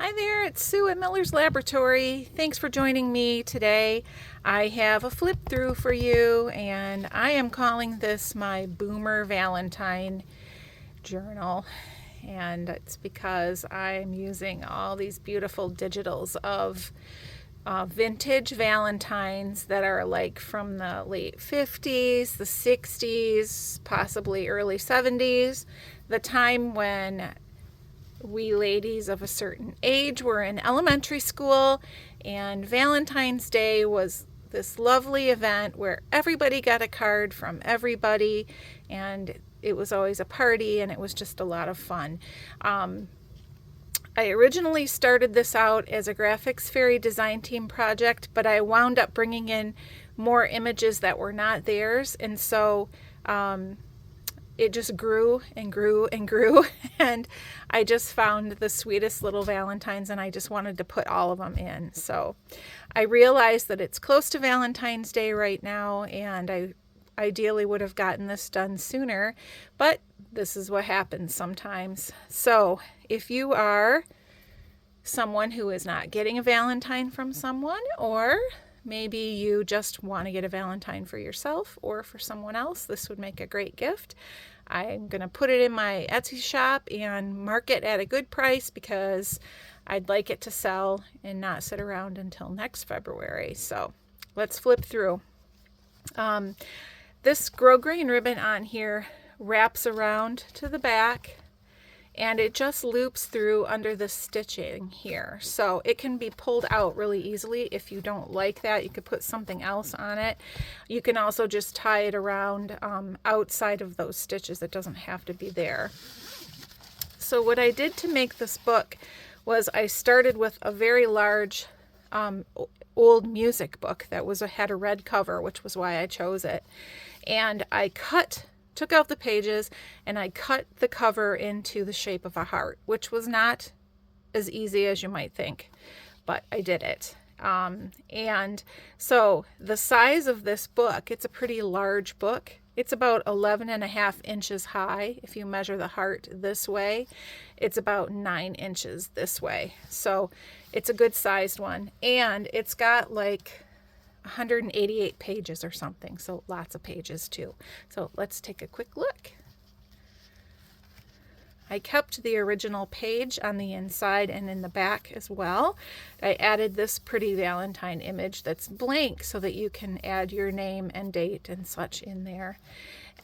Hi there, it's Sue at Miller's Laboratory. Thanks for joining me today. I have a flip through for you, and I am calling this my Boomer Valentine journal. And it's because I'm using all these beautiful digitals of vintage Valentines that are like from the late 50s, the 60s, possibly early 70s, the time when we ladies of a certain age were in elementary school, and Valentine's Day was this lovely event where everybody got a card from everybody, and it was always a party, and it was just a lot of fun. I originally started this out as a graphics fairy design team project, but I wound up bringing in more images that were not theirs, and so it just grew and grew and grew, and I just found the sweetest little Valentines, and I just wanted to put all of them in. So I realized that it's close to Valentine's Day right now, and I ideally would have gotten this done sooner, but this is what happens sometimes. So if you are someone who is not getting a Valentine from someone, or maybe you just want to get a Valentine for yourself or for someone else, this would make a great gift. I'm going to put it in my Etsy shop and mark it at a good price because I'd like it to sell and not sit around until next February. So let's flip through. This grosgrain ribbon on here wraps around to the back, and it just loops through under the stitching here. So it can be pulled out really easily. If you don't like that, you could put something else on it. You can also just tie it around outside of those stitches. It doesn't have to be there. So what I did to make this book was I started with a very large old music book that had a red cover, which was why I chose it. And I took out the pages, and I cut the cover into the shape of a heart, which was not as easy as you might think, but I did it. And so the size of this book, it's a pretty large book. It's about 11.5 inches high. If you measure the heart this way, it's about 9 inches this way. So it's a good sized one. And it's got like 188 pages or something, so lots of pages too. So let's take a quick look. I kept the original page on the inside and in the back as well. I added this pretty Valentine image that's blank so that you can add your name and date and such in there.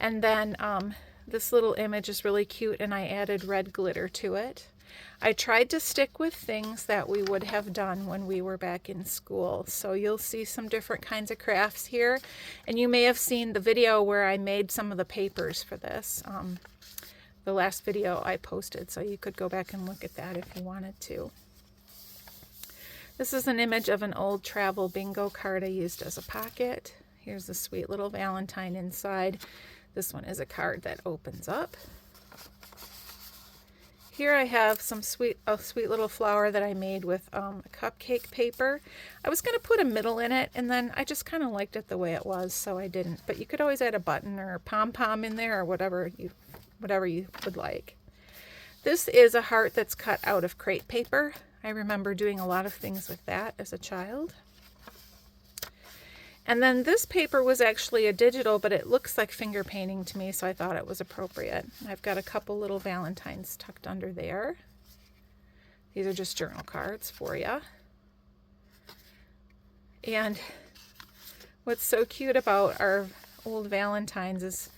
And then this little image is really cute, and I added red glitter to it. I tried to stick with things that we would have done when we were back in school. So you'll see some different kinds of crafts here. And you may have seen the video where I made some of the papers for this. The last video I posted, so you could go back and look at that if you wanted to. This is an image of an old travel bingo card I used as a pocket. Here's a sweet little Valentine inside. This one is a card that opens up. Here I have a sweet little flower that I made with cupcake paper. I was going to put a middle in it, and then I just kind of liked it the way it was, so I didn't. But you could always add a button or a pom-pom in there, or whatever you would like. This is a heart that's cut out of crepe paper. I remember doing a lot of things with that as a child. And then this paper was actually a digital, but it looks like finger painting to me, so I thought it was appropriate. I've got a couple little Valentines tucked under there. These are just journal cards for you. And what's so cute about our old Valentines is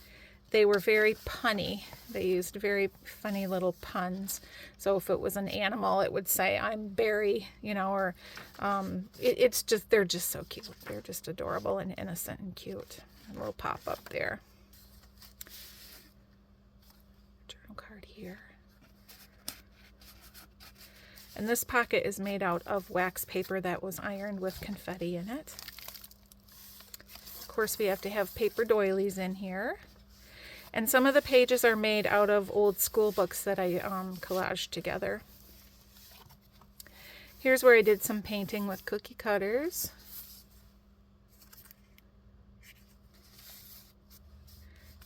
they were very punny. They used very funny little puns. So if it was an animal, it would say, "I'm Barry," or they're just so cute. They're just adorable and innocent and cute. A little pop up there. Journal card here. And this pocket is made out of wax paper that was ironed with confetti in it. Of course, we have to have paper doilies in here. And some of the pages are made out of old school books that I collaged together. Here's where I did some painting with cookie cutters.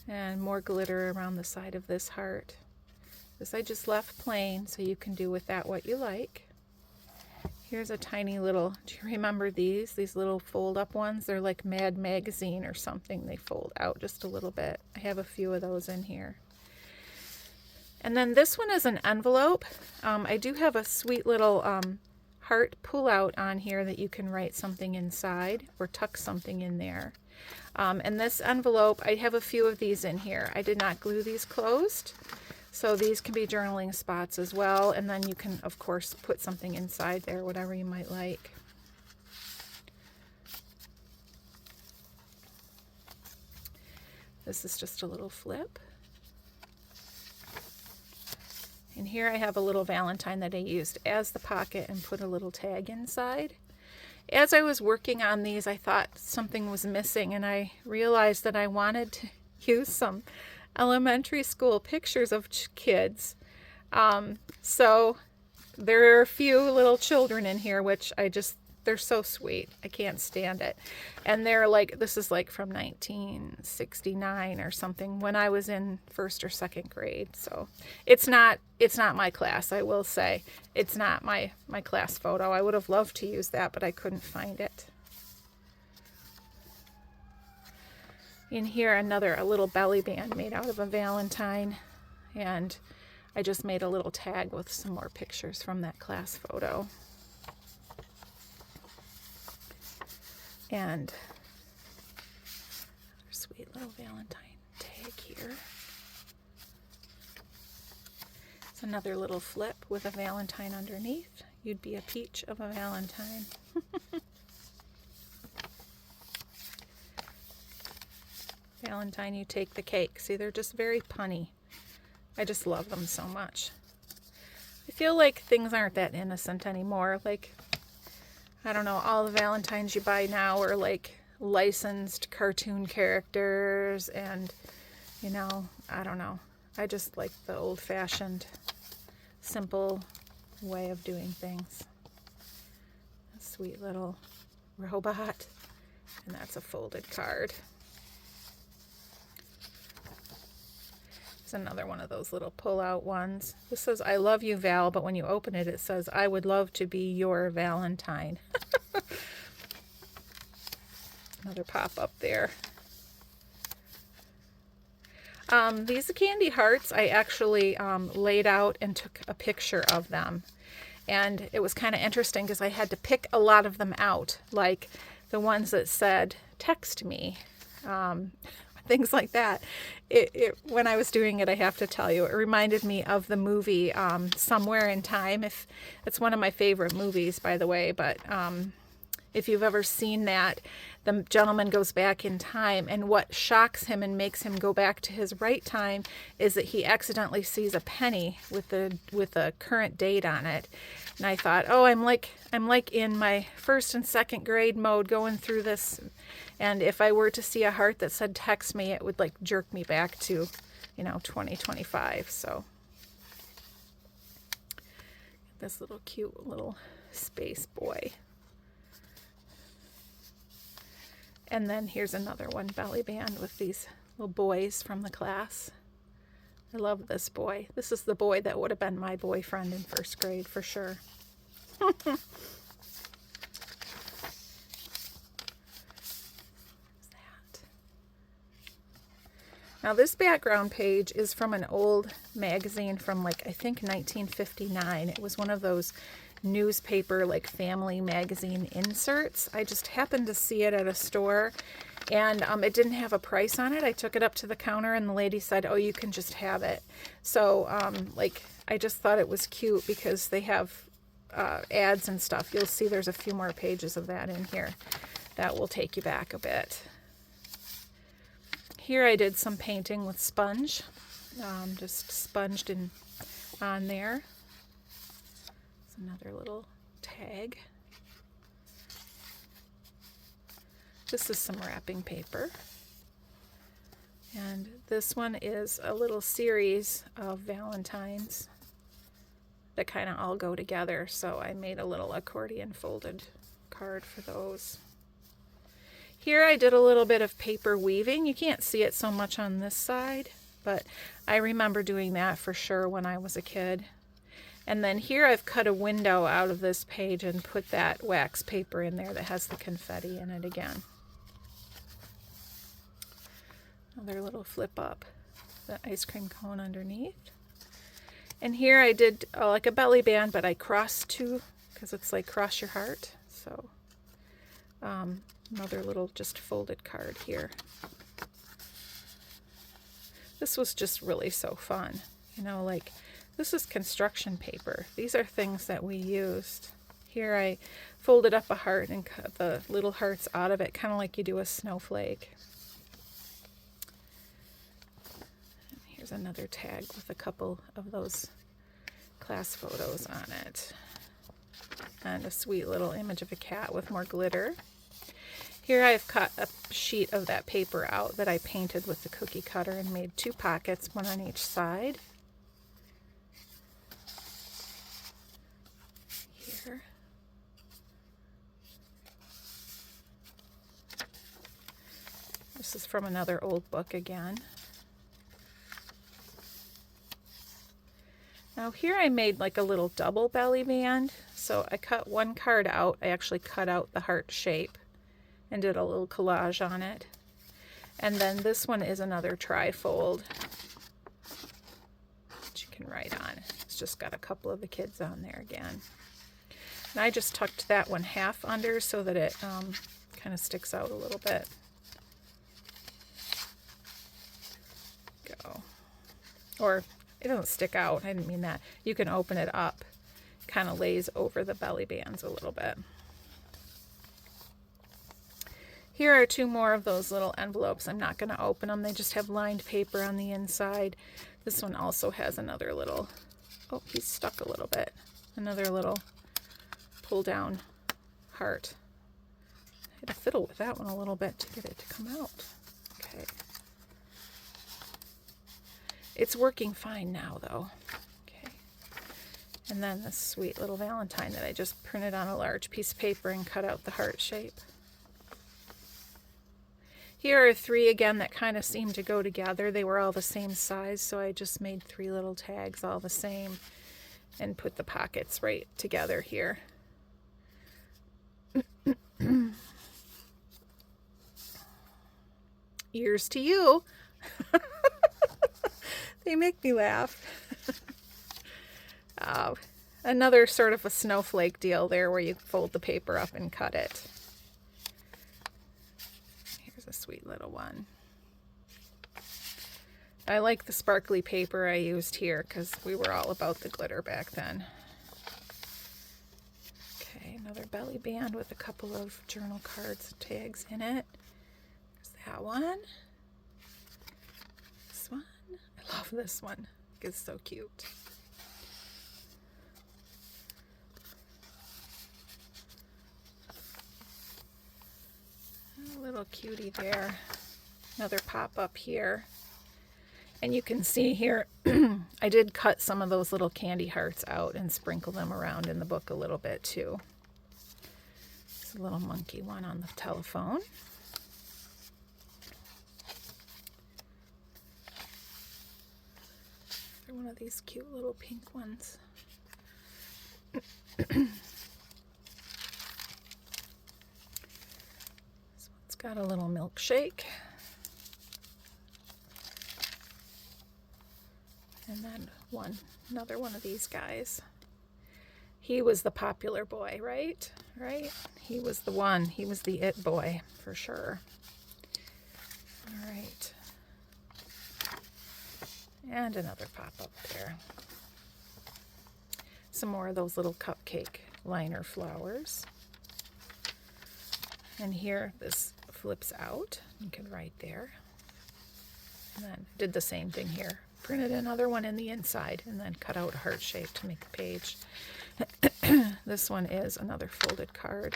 And more glitter around the side of this heart. This I just left plain, so you can do with that what you like. Here's a tiny little, do you remember these? These little fold up ones? They're like Mad Magazine or something. They fold out just a little bit. I have a few of those in here. And then this one is an envelope. I do have a sweet little heart pull out on here that you can write something inside or tuck something in there. And this envelope, I have a few of these in here. I did not glue these closed. So these can be journaling spots as well. And then you can, of course, put something inside there, whatever you might like. This is just a little flip. And here I have a little Valentine that I used as the pocket and put a little tag inside. As I was working on these, I thought something was missing, and I realized that I wanted to use some elementary school pictures of kids. So there are a few little children in here, which they're so sweet. I can't stand it. And they're like, this is like from 1969 or something, when I was in 1st or 2nd grade. So it's not my class, I will say. It's not my class photo. I would have loved to use that, but I couldn't find it. In here, a little belly band made out of a Valentine, and I just made a little tag with some more pictures from that class photo. And a sweet little Valentine tag here. It's another little flip with a Valentine underneath. You'd be a peach of a Valentine. Valentine, you take the cake. See, they're just very punny. I just love them so much. I feel like things aren't that innocent anymore. Like, I don't know, all the Valentines you buy now are like licensed cartoon characters, and, you know, I don't know. I just like the old-fashioned, simple way of doing things. A sweet little robot, and that's a folded card. Another one of those little pull-out ones. This says, I love you, Val, but when you open it, it says, I would love to be your Valentine. Another pop-up there. These candy hearts, I actually laid out and took a picture of them. And it was kind of interesting because I had to pick a lot of them out, like the ones that said, text me. Things like that. When I was doing it, I have to tell you, it reminded me of the movie Somewhere in Time. It's one of my favorite movies, by the way, but if you've ever seen that, the gentleman goes back in time, and what shocks him and makes him go back to his right time is that he accidentally sees a penny with the current date on it. And I thought, oh, I'm like in my 1st and 2nd grade mode going through this. And if I were to see a heart that said text me, it would like jerk me back to, 2025. So this little cute little space boy. And then here's another one, belly band with these little boys from the class. I love this boy. This is the boy that would have been my boyfriend in 1st grade for sure. Now this background page is from an old magazine from like, I think 1959. It was one of those newspaper like family magazine inserts. I just happened to see it at a store, and it didn't have a price on it. I took it up to the counter and the lady said, oh, you can just have it. So I just thought it was cute because they have ads and stuff. You'll see there's a few more pages of that in here. That will take you back a bit. Here I did some painting with sponge, just sponged on there. It's another little tag. This is some wrapping paper. And this one is a little series of Valentines that kind of all go together. So I made a little accordion folded card for those. Here I did a little bit of paper weaving. You can't see it so much on this side, but I remember doing that for sure when I was a kid. And then here I've cut a window out of this page and put that wax paper in there that has the confetti in it again. Another little flip up, the ice cream cone underneath. And here I did like a belly band, but I crossed two because it's like cross your heart. So another little just folded card here. This was just really so fun. You know, like this is construction paper. These are things that we used. Here I folded up a heart and cut the little hearts out of it, kind of like you do a snowflake. And here's another tag with a couple of those class photos on it. And a sweet little image of a cat with more glitter. Here I've cut a sheet of that paper out that I painted with the cookie cutter and made two pockets, one on each side. Here. This is from another old book again. Now here I made like a little double belly band. So I cut one card out. I actually cut out the heart shape and did a little collage on it. And then this one is another trifold that you can write on. It's just got a couple of the kids on there again. And I just tucked that one half under so that it kind of sticks out a little bit. Go. Or it doesn't stick out. I didn't mean that. You can open it up. Kind of lays over the belly bands a little bit. Here are two more of those little envelopes. I'm not going to open them. They just have lined paper on the inside. This one also has another little, oh, he's stuck a little bit. Another little pull down heart. I had to fiddle with that one a little bit to get it to come out. Okay. It's working fine now though. Okay. And then this sweet little Valentine that I just printed on a large piece of paper and cut out the heart shape. Here are three again that kind of seem to go together. They were all the same size, so I just made three little tags all the same and put the pockets right together here. Ears to you. They make me laugh. Another sort of a snowflake deal there where you fold the paper up and cut it. A sweet little one. I like the sparkly paper I used here because we were all about the glitter back then. Okay, another belly band with a couple of journal cards tags in it. There's that one. This one. I love this one. It's so cute. A little cutie there. Another pop up here. And you can see here, I did cut some of those little candy hearts out and sprinkle them around in the book a little bit too. There's a little monkey one on the telephone. They're one of these cute little pink ones. Got a little milkshake. And then another one of these guys. He was the popular boy, right? Right? He was the one. He was the it boy, for sure. All right. And another pop-up there. Some more of those little cupcake liner flowers. And here, this flips out. You can write there. And then did the same thing here. Printed another one in the inside and then cut out a heart shape to make a page. This one is another folded card.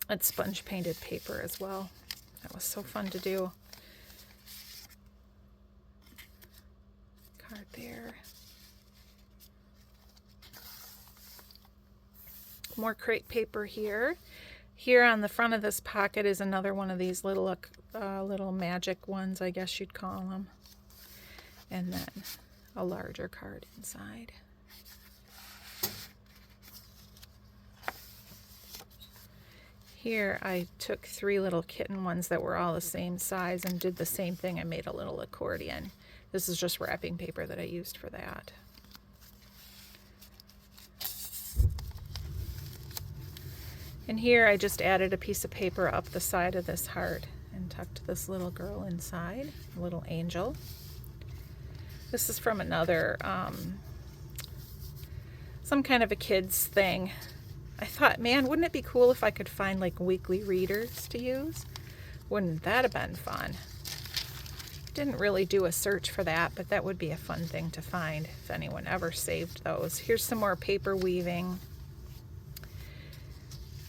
It's sponge painted paper as well. That was so fun to do. Card there. More crepe paper here. Here on the front of this pocket is another one of these little magic ones, I guess you'd call them. And then a larger card inside. Here I took 3 little kitten ones that were all the same size and did the same thing. I made a little accordion. This is just wrapping paper that I used for that. And here I just added a piece of paper up the side of this heart and tucked this little girl inside, a little angel. This is from another, some kind of a kid's thing. I thought, man, wouldn't it be cool if I could find like weekly readers to use? Wouldn't that have been fun? Didn't really do a search for that, but that would be a fun thing to find if anyone ever saved those. Here's some more paper weaving.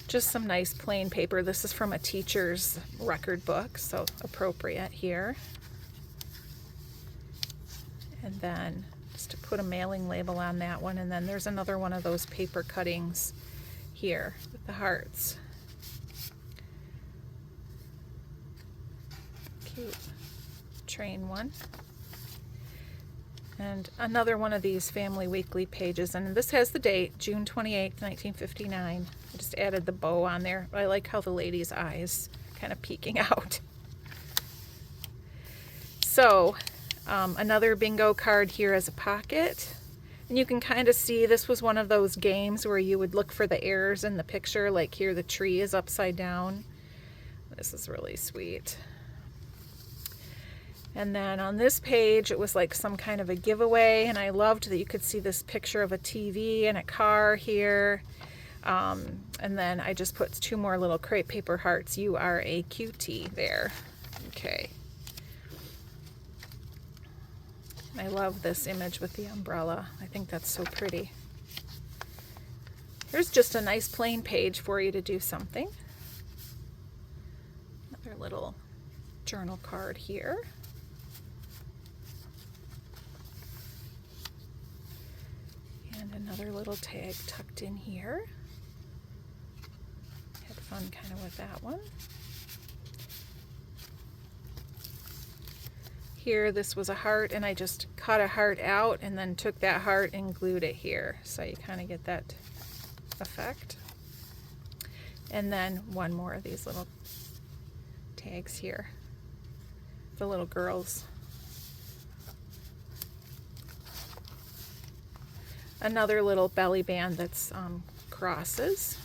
Just some nice plain paper. This is from a teacher's record book, so appropriate here. And then just to put a mailing label on that one, and then there's another one of those paper cuttings here with the hearts. Cute train one. And another one of these family weekly pages, and this has the date, June 28th, 1959. I just added the bow on there. I like how the lady's eyes kind of peeking out. So another bingo card here as a pocket. And you can kind of see this was one of those games where you would look for the errors in the picture, like here the tree is upside down. This is really sweet. And then on this page, it was like some kind of a giveaway, and I loved that you could see this picture of a TV and a car here. And then I just put 2 more little crepe paper hearts. You are a cutie there. Okay. I love this image with the umbrella. I think that's so pretty. Here's just a nice plain page for you to do something. Another little journal card here. And another little tag tucked in here. Had fun kind of with that one. Here, this was a heart, and I just cut a heart out and then took that heart and glued it here. So you kind of get that effect. And then one more of these little tags here. The little girls. Another little belly band that's crosses.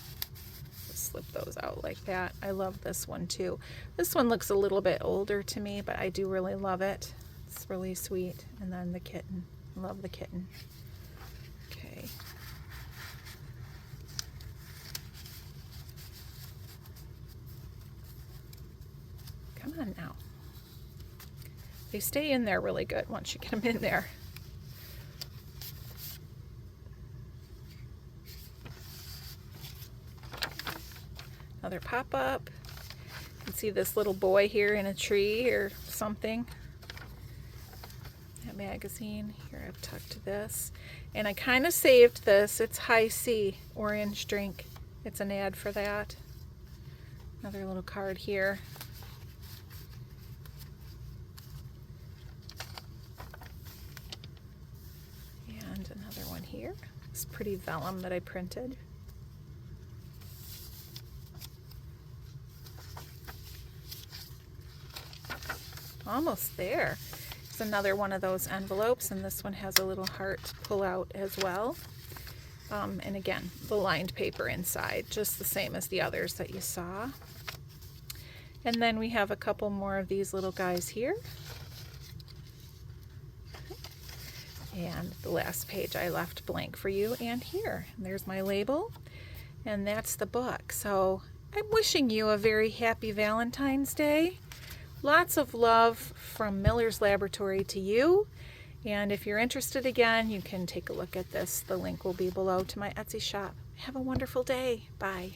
Slip those out like that. I love this one too. This one looks a little bit older to me, but I do really love it. It's really sweet. And then the kitten. I love the kitten. Okay. Come on now. They stay in there really good once you get them in there. Another pop-up. You can see this little boy here in a tree or something. That magazine. Here I've tucked this. And I kind of saved this. It's High C orange drink. It's an ad for that. Another little card here. And another one here. It's pretty vellum that I printed. Almost there. It's another one of those envelopes, and this one has a little heart pull out as well. And again, the lined paper inside, just the same as the others that you saw. And then we have a couple more of these little guys here. And the last page I left blank for you, and here. And there's my label, and that's the book. So I'm wishing you a very happy Valentine's Day. Lots of love from Miller's Laboratory to you. And if you're interested again, you can take a look at this. The link will be below to my Etsy shop. Have a wonderful day. Bye.